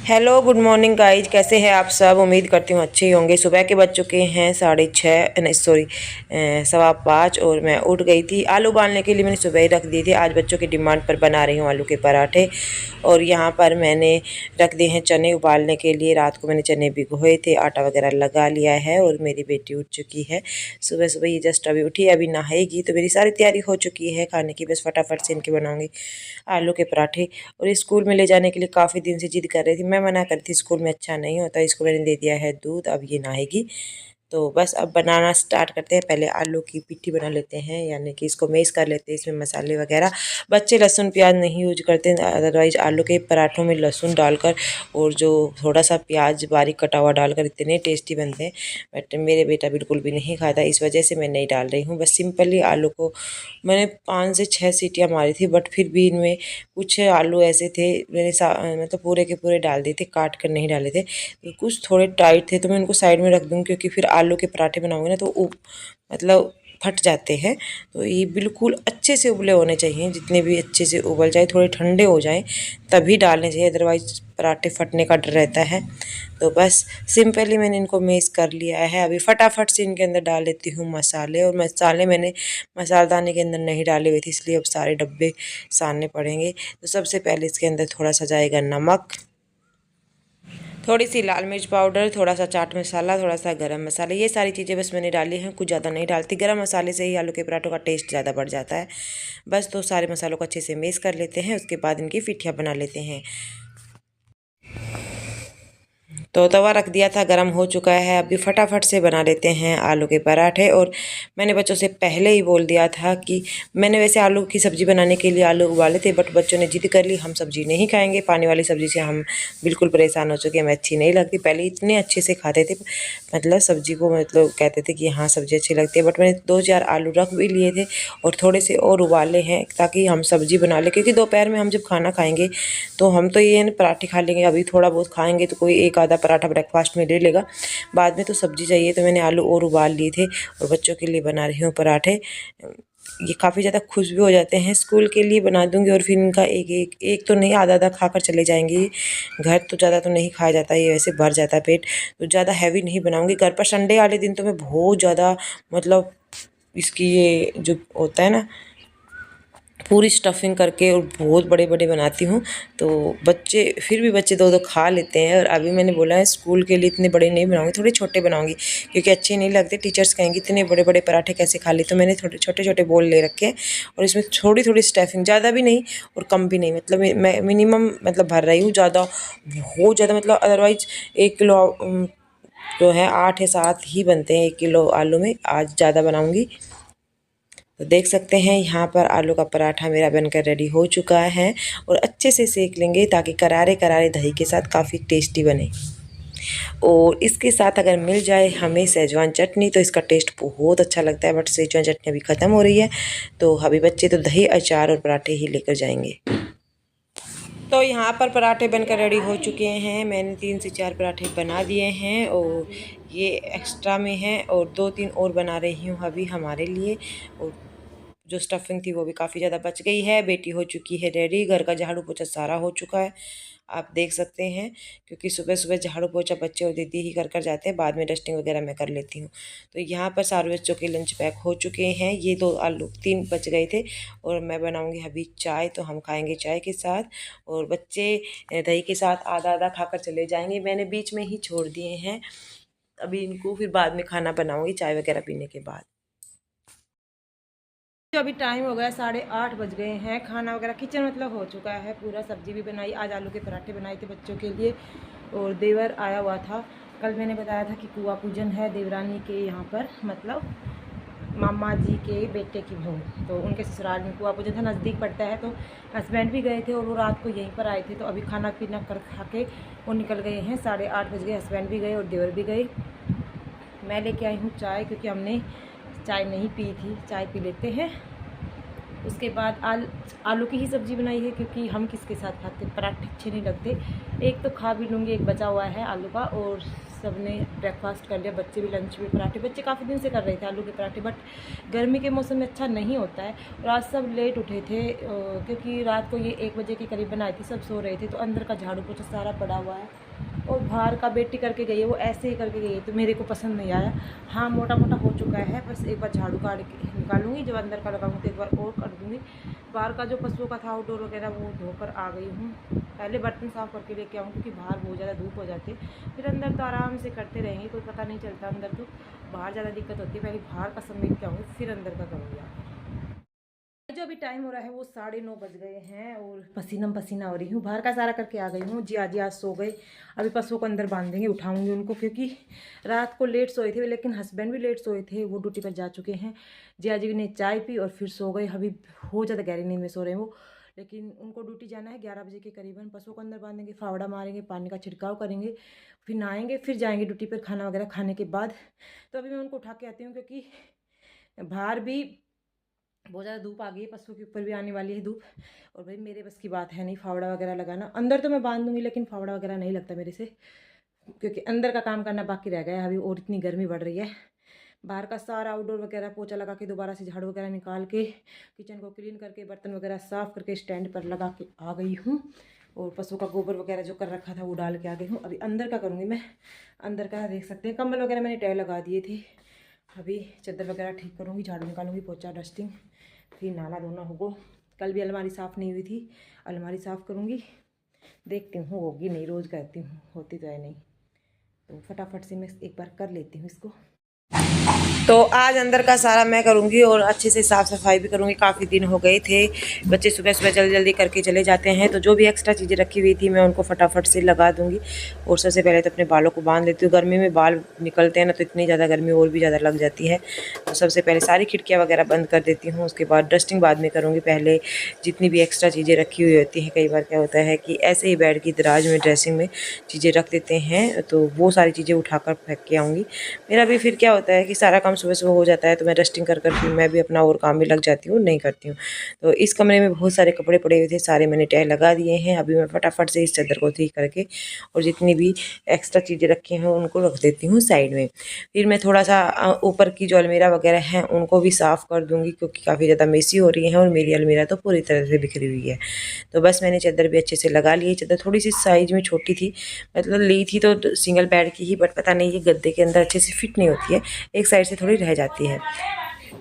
Hello good morning guys, कैसे हैं आप सब। उम्मीद करती हूँ अच्छे ही होंगे। सुबह के बज चुके हैं 6:30, नहीं सॉरी 5:15 और मैं उठ गई थी। आलू उबालने के लिए मैंने सुबह ही रख दिए थे। आज बच्चों की डिमांड पर बना रही हूँ आलू के पराठे। और यहाँ पर मैंने रख दिए हैं चने उबालने के लिए। रात को मैंने चने भिगोए थे, आटा वगैरह लगा लिया है और मेरी बेटी उठ चुकी है। सुबह सुबह ये जस्ट अभी उठी, अभी नहाएगी तो मेरी सारी तैयारी हो चुकी है खाने की। बस फटाफट से इनके बनाऊँगी आलू के पराठे। और स्कूल में ले जाने के लिए काफ़ी दिन से जिद कर रही थी, मैं मना कर थी स्कूल में अच्छा नहीं होता। इसको मैंने दे दिया है दूध, अब ये नहाएगी। तो बस अब बनाना स्टार्ट करते हैं। पहले आलू की पिट्ठी बना लेते हैं, यानी कि इसको मेस कर लेते हैं। इसमें मसाले वगैरह, बच्चे लहसुन प्याज नहीं यूज करते, अदरवाइज आलू के पराठों में लहसुन डालकर और जो थोड़ा सा प्याज बारीक कटा हुआ डालकर इतने टेस्टी बनते हैं। बट मेरे बेटा बिल्कुल भी नहीं खाता, इस वजह से मैं नहीं डाल रही हूँ। बस सिंपली आलू को मैंने 5 से 6 सीटियाँ मारी थी, बट फिर भी इनमें कुछ आलू ऐसे थे मैंने मतलब पूरे के पूरे डाल दिए थे, काट कर नहीं डाले थे। तो कुछ थोड़े टाइट थे तो मैं उनको साइड में रख दूँ, क्योंकि फिर आलू के पराठे बनाऊंगे ना तो मतलब फट जाते हैं। तो ये बिल्कुल अच्छे से उबले होने चाहिए, जितने भी अच्छे से उबल जाए, थोड़े ठंडे हो जाएं तभी डालने चाहिए, अदरवाइज पराठे फटने का डर रहता है। तो बस सिंपली मैंने इनको मेस कर लिया है। अभी फटाफट से इनके अंदर डाल लेती हूँ मसाले। और मसाले मैंने मसालदानी के अंदर नहीं डाले हुए थे, इसलिए अब सारे डब्बे सानने पड़ेंगे। तो सबसे पहले इसके अंदर थोड़ा सा जाएगा नमक, थोड़ी सी लाल मिर्च पाउडर, थोड़ा सा चाट मसाला, थोड़ा सा गरम मसाला। ये सारी चीज़ें बस मैंने डाली हैं, कुछ ज़्यादा नहीं डालती। गरम मसाले से ही आलू के पराठों का टेस्ट ज़्यादा बढ़ जाता है। बस तो सारे मसालों को अच्छे से मिक्स कर लेते हैं, उसके बाद इनकी पिट्ठियाँ बना लेते हैं। तो तवा रख दिया था, गरम हो चुका है। अभी फटाफट से बना लेते हैं आलू के पराठे। और मैंने बच्चों से पहले ही बोल दिया था कि मैंने वैसे आलू की सब्ज़ी बनाने के लिए आलू उबाले थे, बट बच्चों ने जिद कर ली हम सब्ज़ी नहीं खाएंगे। पानी वाली सब्ज़ी से हम बिल्कुल परेशान हो चुके हैं, हमें अच्छी नहीं लगती। पहले इतने अच्छे से खाते थे, मतलब सब्ज़ी को मतलब कहते थे कि हाँ सब्ज़ी अच्छी लगती है। बट मैंने 2-4 आलू रख भी लिए थे और थोड़े से और उबाले हैं ताकि हम सब्ज़ी बना लें, क्योंकि दोपहर में हम जब खाना खाएँगे तो हम तो ये पराठे खा लेंगे। अभी थोड़ा बहुत खाएँगे तो कोई एक आधा पराठा ब्रेकफास्ट में ले लेगा, बाद में तो सब्ज़ी चाहिए। तो मैंने आलू और उबाल लिए थे और बच्चों के लिए बना रही हूँ पराठे। ये काफ़ी ज़्यादा खुश भी हो जाते हैं। स्कूल के लिए बना दूंगी और फिर इनका एक तो नहीं, आधा आधा खाकर चले जाएंगे। घर तो ज़्यादा तो नहीं खाया जाता, ये वैसे भर जाता है पेट, तो ज़्यादा हैवी नहीं बनाऊंगी। घर पर संडे वाले दिन तो मैं बहुत ज़्यादा मतलब इसकी ये जो होता है ना पूरी स्टफिंग करके और बहुत बड़े बड़े बनाती हूँ। तो बच्चे फिर भी बच्चे दो दो खा लेते हैं। और अभी मैंने बोला है स्कूल के लिए इतने बड़े नहीं बनाऊंगी, थोड़े छोटे बनाऊंगी, क्योंकि अच्छे नहीं लगते। टीचर्स कहेंगे इतने बड़े बड़े पराठे कैसे खा ली। तो मैंने थोड़े छोटे छोटे बोल ले रखे हैं और इसमें थोड़ी थोड़ी स्टफिंग, ज़्यादा भी नहीं और कम भी नहीं, मतलब मैं मिनिमम मतलब भर रही हूँ। ज़्यादा बहुत ज़्यादा मतलब अदरवाइज 1 किलो जो है 8 या 7 ही बनते हैं 1 किलो आलू में। आज ज़्यादा बनाऊँगी। तो देख सकते हैं यहाँ पर आलू का पराठा मेरा बनकर रेडी हो चुका है। और अच्छे से सेक लेंगे ताकि करारे करारे दही के साथ काफ़ी टेस्टी बने। और इसके साथ अगर मिल जाए हमें सेजवान चटनी तो इसका टेस्ट बहुत अच्छा लगता है। बट सेजवान चटनी अभी ख़त्म हो रही है, तो अभी बच्चे तो दही अचार और पराठे ही लेकर जाएंगे। तो यहाँ पर पराठे बनकर रेडी हो चुके हैं। मैंने 3 से 4 पराठे बना दिए हैं और ये एक्स्ट्रा में हैं और 2-3 और बना रही हूँ अभी हमारे लिए। और जो स्टफिंग थी वो भी काफ़ी ज़्यादा बच गई है। बेटी हो चुकी है रेडी, घर का झाड़ू पोछा सारा हो चुका है, आप देख सकते हैं। क्योंकि सुबह सुबह झाड़ू पोछा बच्चे और दीदी ही कर जाते हैं, बाद में डस्टिंग वगैरह मैं कर लेती हूँ। तो यहाँ पर सारे बच्चों के लंच पैक हो चुके हैं। ये 2 आलू 3 बच गए थे और मैं बनाऊँगी अभी चाय, तो हम खाएँगे चाय के साथ। और बच्चे दही के साथ आधा आधा खाकर चले जाएंगे, मैंने बीच में ही छोड़ दिए हैं। अभी इनको फिर बाद में खाना बनाऊँगी चाय वगैरह पीने के बाद। जो अभी टाइम हो गया 8:30 बज गए हैं। खाना वगैरह किचन मतलब हो चुका है पूरा। सब्जी भी बनाई, आज आलू के पराठे बनाए थे बच्चों के लिए। और देवर आया हुआ था, कल मैंने बताया था कि कुआं पूजन है देवरानी के यहाँ पर, मतलब मामा जी के बेटे की बहू, तो उनके ससुराल में कुआं पूजन था, नज़दीक पड़ता है। तो हस्बैंड भी गए थे और वो रात को यहीं पर आए थे। तो अभी खाना पीना कर खा के वो निकल गए हैं। 8:30 बज गए, हस्बैंड भी गए और देवर भी गए। मैं लेके आई हूँ चाय, क्योंकि हमने चाय नहीं पी थी, चाय पी लेते हैं। उसके बाद आलू की ही सब्ज़ी बनाई है, क्योंकि हम किसके साथ खाते, पराठे अच्छे नहीं लगते। एक तो खा भी लूँगी, एक बचा हुआ है आलू का। और सब ने ब्रेकफास्ट कर लिया, बच्चे भी लंच में पराठे, बच्चे काफ़ी दिन से कर रहे थे आलू के पराठे, बट गर्मी के मौसम में अच्छा नहीं होता है। और आज सब लेट उठे थे क्योंकि रात को ये 1 बजे के करीब बनाई थी, सब सो रहे थे, तो अंदर का झाड़ू पोछा सारा पड़ा हुआ है। और बाहर का बेटी करके गई है, वो ऐसे ही करके गई है, तो मेरे को पसंद नहीं आया। हाँ, मोटा मोटा हो चुका है, बस एक बार झाड़ू काट के निकालूंगी, जब अंदर का लगाऊंगी तो एक बार और कर दूँगी। बाहर का जो पशुओं का था आउटडोर वगैरह वो धोकर आ गई हूँ। पहले बर्तन साफ़ करके लेके आऊँ क्योंकि बाहर बहुत ज़्यादा धूप हो जाती है, फिर अंदर तो आराम से करते रहेंगे, कोई पता नहीं चलता। अंदर तो बाहर ज़्यादा दिक्कत होती है, पहले बाहर का समेट के आऊँगी, फिर अंदर का करूँगी। जो अभी टाइम हो रहा है वो 9:30 बज गए हैं और पसीना पसीना हो रही हूँ। बाहर का सारा करके आ गई हूँ। जी आज सो गए, अभी पशुओं को अंदर बांध देंगे, उठाऊंगी उनको, क्योंकि रात को लेट सोए थे, लेकिन हस्बैंड भी लेट सोए थे, वो ड्यूटी पर जा चुके हैं। जी ने चाय पी और फिर सो गए। अभी बहुत ज़्यादा गहरी नींद में सो रहे हैं वो, लेकिन उनको ड्यूटी जाना है 11 बजे के करीबन। पशुओं को अंदर बांधेंगे, फावड़ा मारेंगे, पानी का छिड़काव करेंगे, फिर नहाएंगे, फिर जाएंगे ड्यूटी पर खाना वगैरह खाने के बाद। तो अभी मैं उनको उठा के आती हूँ क्योंकि बाहर भी बहुत ज़्यादा धूप आ गई है, पशुओं के ऊपर भी आने वाली है धूप। और भाई मेरे बस की बात है नहीं फावड़ा वगैरह लगाना। अंदर तो मैं बांध दूंगी, लेकिन फावड़ा वगैरह नहीं लगता मेरे से, क्योंकि अंदर का काम करना बाकी रह गया है अभी, और इतनी गर्मी बढ़ रही है। बाहर का सारा आउटडोर वगैरह पोछा लगा के, दोबारा से झाड़ू वगैरह निकाल के, किचन को क्लीन करके, बर्तन वगैरह साफ़ करके स्टैंड पर लगा के आ गई हूँ। और पशु का गोबर वगैरह जो कर रखा था वो डाल के आ गई हूँ। अभी अंदर का करूँगी मैं। अंदर का देख सकते हैं, कंबल वगैरह मैंने टैग लगा दिए थे। अभी चादर वगैरह ठीक करूँगी, झाड़ू निकालूंगी, पोछा डस्टिंग, फिर नाला धोना होगा। कल भी अलमारी साफ़ नहीं हुई थी, अलमारी साफ़ करूँगी, देखती हूँ होगी नहीं, रोज़ कहती हूँ, होती तो है नहीं, तो फटाफट से मैं एक बार कर लेती हूँ इसको। तो आज अंदर का सारा मैं करूँगी और अच्छे से साफ़ सफाई भी करूँगी। काफ़ी दिन हो गए थे, बच्चे सुबह सुबह जल्दी जल्दी करके चले जाते हैं, तो जो भी एक्स्ट्रा चीज़ें रखी हुई थी मैं उनको फटाफट से लगा दूँगी। और सबसे पहले तो अपने बालों को बांध लेती हूँ। गर्मी में बाल निकलते हैं ना, तो इतनी ज़्यादा गर्मी और भी ज़्यादा लग जाती है। तो सबसे पहले सारी खिड़कियाँ वगैरह बंद कर देती हूँ, उसके बाद डस्टिंग बाद में करूँगी। पहले जितनी भी एक्स्ट्रा चीज़ें रखी हुई होती हैं, कई बार क्या होता है कि ऐसे ही बेड की दराज में ड्रेसिंग में चीज़ें रख देते हैं, तो वो सारी चीज़ें उठाकर फेंक के आऊँगी। मेरा भी फिर क्या होता है कि सारा काम सुबह सुबह हो जाता है, तो मैं डस्टिंग कर फिर मैं भी अपना और काम में लग जाती हूँ, नहीं करती हूँ। तो इस कमरे में बहुत सारे कपड़े पड़े हुए थे, सारे मैंने तह लगा दिए हैं। अभी मैं फटाफट से इस चादर को ठीक करके और जितनी भी एक्स्ट्रा चीज़ें रखी हैं उनको रख देती हूँ साइड में। फिर मैं थोड़ा सा ऊपर की जो अलमीरा वगैरह हैं उनको भी साफ़ कर दूँगी, क्योंकि काफ़ी ज़्यादा मेसी हो रही है और मेरी अलमीरा तो पूरी तरह से बिखरी हुई है। तो बस मैंने चादर भी अच्छे से लगा ली है। चादर थोड़ी सी साइज में छोटी थी, मतलब ली थी तो सिंगल बेड की ही, बट पता नहीं ये गद्दे के अंदर अच्छे से फिट नहीं होती है, एक साइड से थोड़ी रह जाती है।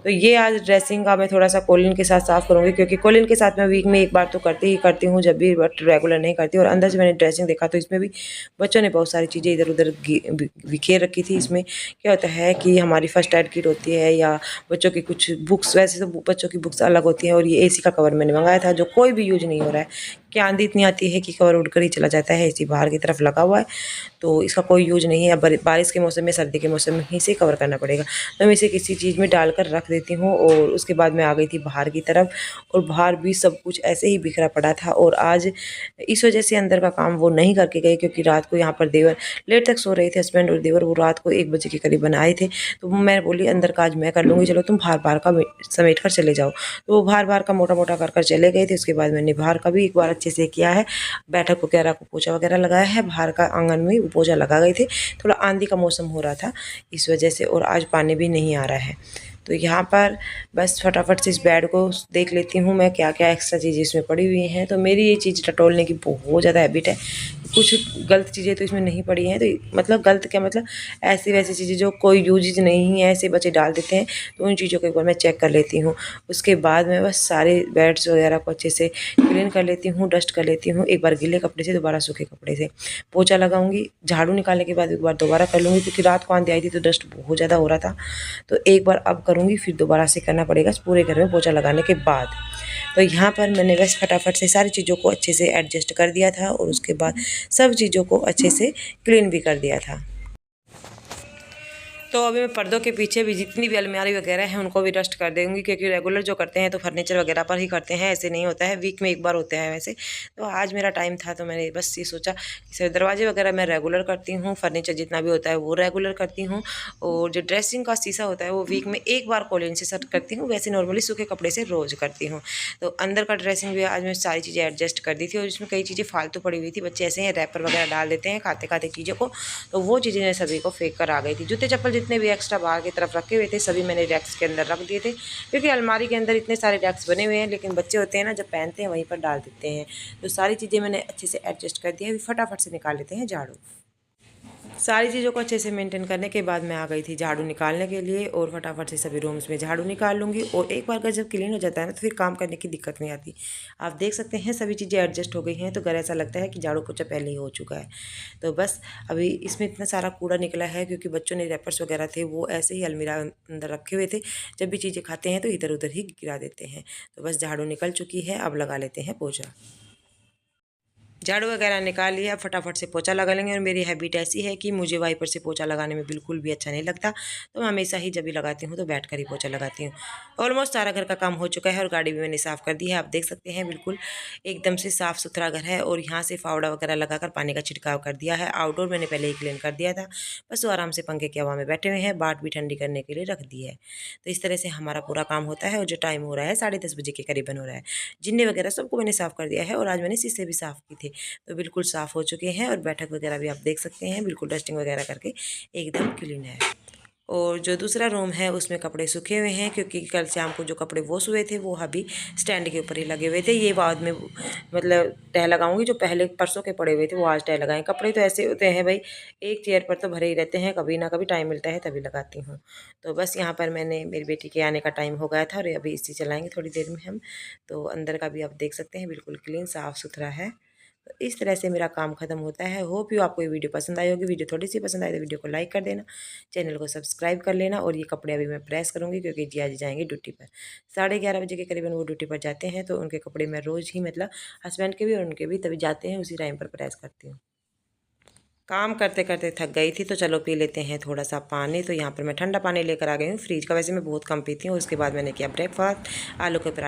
तो ये आज ड्रेसिंग का मैं थोड़ा सा कोलिन के साथ साफ़ करूँगी, क्योंकि कोलिन के साथ मैं वीक में एक बार तो करती हूँ जब भी, बट रेगुलर नहीं करती। और अंदर से मैंने ड्रेसिंग देखा तो इसमें भी बच्चों ने बहुत सारी चीज़ें इधर उधर बिखेर रखी थी। इसमें क्या होता है कि हमारी फर्स्ट एड किट होती है, या बच्चों की कुछ बुक्स, वैसे तो बच्चों की बुक्स अलग होती हैं। और ये एसी का कवर मैंने मंगाया था, जो कोई भी यूज नहीं हो रहा है, कि आंधी इतनी आती है कि कवर उड़कर ही चला जाता है। एसी बाहर की तरफ लगा हुआ है, तो इसका कोई यूज नहीं है। बारिश के मौसम में, सर्दी के मौसम में ही से कवर करना पड़ेगा। तो मैं इसे किसी चीज़ में डालकर रख देती हूँ। और उसके बाद मैं आ गई थी बाहर की तरफ, और बाहर भी सब कुछ ऐसे ही बिखरा पड़ा था। और आज इस वजह से अंदर का काम वो नहीं करके गए, क्योंकि रात को यहाँ पर देवर लेट तक सो रहे थे, हस्बैंड और देवर, वो रात को 1 बजे के करीब आए थे। तो मैं बोली अंदर का आज मैं कर लूँगी, चलो तुम बाहर का समेट कर चले जाओ। तो वो बाहर का मोटा मोटा कर चले गए थे। उसके बाद मैंने बाहर का भी एक बार अच्छे से किया है, बैठक वगैरह को पोछा वगैरह लगाया है। बाहर का आंगन में वो पोछा लगा गए थे, थोड़ा आंधी का मौसम हो रहा था इस वजह से, और आज पानी भी नहीं आ रहा है। तो यहाँ पर बस फटाफट से इस बेड को देख लेती हूँ मैं, क्या क्या एक्स्ट्रा चीज़ें इसमें पड़ी हुई हैं। तो मेरी ये चीज़ टटोलने की बहुत ज़्यादा हैबिट है। कुछ गलत चीज़ें तो इसमें नहीं पड़ी हैं, तो मतलब गलत क्या, मतलब ऐसी वैसी चीज़ें जो कोई यूज नहीं है, ऐसे बच्चे डाल देते हैं, तो उन चीज़ों को एक बार मैं चेक कर लेती हूँ। उसके बाद मैं बस सारे बेड्स वगैरह को अच्छे से क्लीन कर लेती हूँ, डस्ट कर लेती हूँ, एक बार गीले कपड़े से, दोबारा सूखे कपड़े से पोछा लगाऊंगी। झाड़ू निकालने के बाद एक बार दोबारा कर लूँगी, क्योंकि रात को आंधी आई थी तो डस्ट बहुत ज़्यादा हो रहा था। तो एक बार अब करूँगी, फिर दोबारा से करना पड़ेगा पूरे घर में पोछा लगाने के बाद। तो यहाँ पर मैंने बस फटाफट से सारी चीज़ों को अच्छे से एडजस्ट कर दिया था, और उसके बाद सब चीज़ों को अच्छे से क्लीन भी कर दिया था। तो अभी मैं पर्दों के पीछे भी जितनी भी अलमारी वगैरह है उनको भी डस्ट कर दूँगी, क्योंकि रेगुलर जो करते हैं तो फर्नीचर वगैरह पर ही करते हैं, ऐसे नहीं होता है, वीक में एक बार होता है वैसे। तो आज मेरा टाइम था तो मैंने बस ये सोचा कि दरवाजे वगैरह मैं रेगुलर करती हूँ, फर्नीचर जितना भी होता है वो रेगुलर करती हूँ, और जो ड्रेसिंग का शीशा होता है वो वीक में एक बार कॉलिन से सेट करती हूँ, वैसे नॉर्मली सूखे कपड़े से रोज़ करती हूँ। तो अंदर का ड्रेसिंग भी आज मैं सारी चीज़ें एडजस्ट कर दी थी, और इसमें कई चीज़ें फालतू पड़ी हुई थी, बच्चे ऐसे ही रैपर वगैरह डाल देते हैं खाते खाते चीज़ों को, तो वो चीज़ें मैं सभी को फेंक कर आ गई थी। जूते चप्पल जितने भी एक्स्ट्रा बाहर की तरफ रखे हुए थे सभी मैंने रैक्स के अंदर रख दिए थे, क्योंकि अलमारी के अंदर इतने सारे रैक्स बने हुए हैं, लेकिन बच्चे होते हैं ना, जब पहनते हैं वहीं पर डाल देते हैं। तो सारी चीज़ें मैंने अच्छे से एडजस्ट कर दिया है। अभी फटाफट से निकाल लेते हैं झाड़ू। सारी चीज़ों को अच्छे से मेंटेन करने के बाद मैं आ गई थी झाड़ू निकालने के लिए, और फटाफट से सभी रूम्स में झाड़ू निकाल लूँगी। और एक बार घर जब क्लीन हो जाता है ना तो फिर काम करने की दिक्कत नहीं आती। आप देख सकते हैं सभी चीज़ें एडजस्ट हो गई हैं, तो घर ऐसा लगता है कि झाड़ू पोछा पहले ही हो चुका है। तो बस अभी इसमें इतना सारा कूड़ा निकला है, क्योंकि बच्चों ने रैपर्स वगैरह थे वो ऐसे ही अलमीरा अंदर रखे हुए थे, जब भी चीज़ें खाते हैं तो इधर उधर ही गिरा देते हैं। तो बस झाड़ू निकल चुकी है, अब लगा लेते हैं पोछा। झाड़ू वगैरह निकाल लिया, फटाफट से पोछा लगा लेंगे। और मेरी हैबिट ऐसी है कि मुझे वाइपर से पोछा लगाने में बिल्कुल भी अच्छा नहीं लगता, तो मैं हमेशा ही जब भी लगाती हूँ तो बैठकर ही पोछा लगाती हूँ। ऑलमोस्ट सारा घर का काम हो चुका है, और गाड़ी भी मैंने साफ़ कर दी है। आप देख सकते हैं बिल्कुल एकदम से साफ़ सुथरा घर है, और यहाँ से फावड़ा वगैरह लगाकर पानी का छिड़काव कर दिया है। आउटडोर मैंने पहले ही क्लीन कर दिया था, बस वो आराम से पंखे की हवा में बैठे हुए हैं, बाट भी ठंडी करने के लिए रख दी है। तो इस तरह से हमारा पूरा काम होता है, और जो टाइम हो रहा है 10:30 बजे के करीबन हो रहा है। जिन्ने वगैरह सबको मैंने साफ़ कर दिया है, और आज मैंने शीशे भी साफ़ की थे, तो बिल्कुल साफ़ हो चुके हैं। और बैठक वगैरह भी आप देख सकते हैं बिल्कुल डस्टिंग वगैरह करके एकदम क्लीन है। और जो दूसरा रूम है उसमें कपड़े सूखे हुए हैं, क्योंकि कल शाम को जो कपड़े वॉश हुए थे वो अभी स्टैंड के ऊपर ही लगे हुए थे। ये बाद में मतलब तह लगाऊंगी, जो पहले परसों के पड़े हुए थे वो आज तह लगाएं। कपड़े तो ऐसे होते हैं भाई, एक चेयर पर तो भरे ही रहते हैं, कभी ना कभी टाइम मिलता है तभी लगाती हूँ। तो बस यहाँ पर मैंने मेरी बेटी के आने का टाइम हो गया था, और अभी इसी चलाएँगे थोड़ी देर में हम। तो अंदर का भी आप देख सकते हैं बिल्कुल क्लीन साफ़ सुथरा है। तो इस तरह से मेरा काम खत्म होता है। होप यू आपको ये वीडियो पसंद आई होगी। वीडियो थोड़ी सी पसंद आई तो वीडियो को लाइक कर देना, चैनल को सब्सक्राइब कर लेना। और ये कपड़े अभी मैं प्रेस करूँगी, क्योंकि जिया जी जाएंगे ड्यूटी पर 11:30 बजे के करीबन वो ड्यूटी पर जाते हैं, तो उनके कपड़े मैं रोज़ ही मतलब हस्बैंड के भी और उनके भी तभी जाते हैं उसी टाइम पर प्रेस करती हूँ। काम करते करते थक गई थी, तो चलो पी लेते हैं थोड़ा सा पानी। तो यहाँ पर मैं ठंडा पानी लेकर आ गई हूँ फ्रिज का, वैसे मैं बहुत कम पीती हूँ। उसके बाद मैंने किया ब्रेकफास्ट, आलू के पराठे।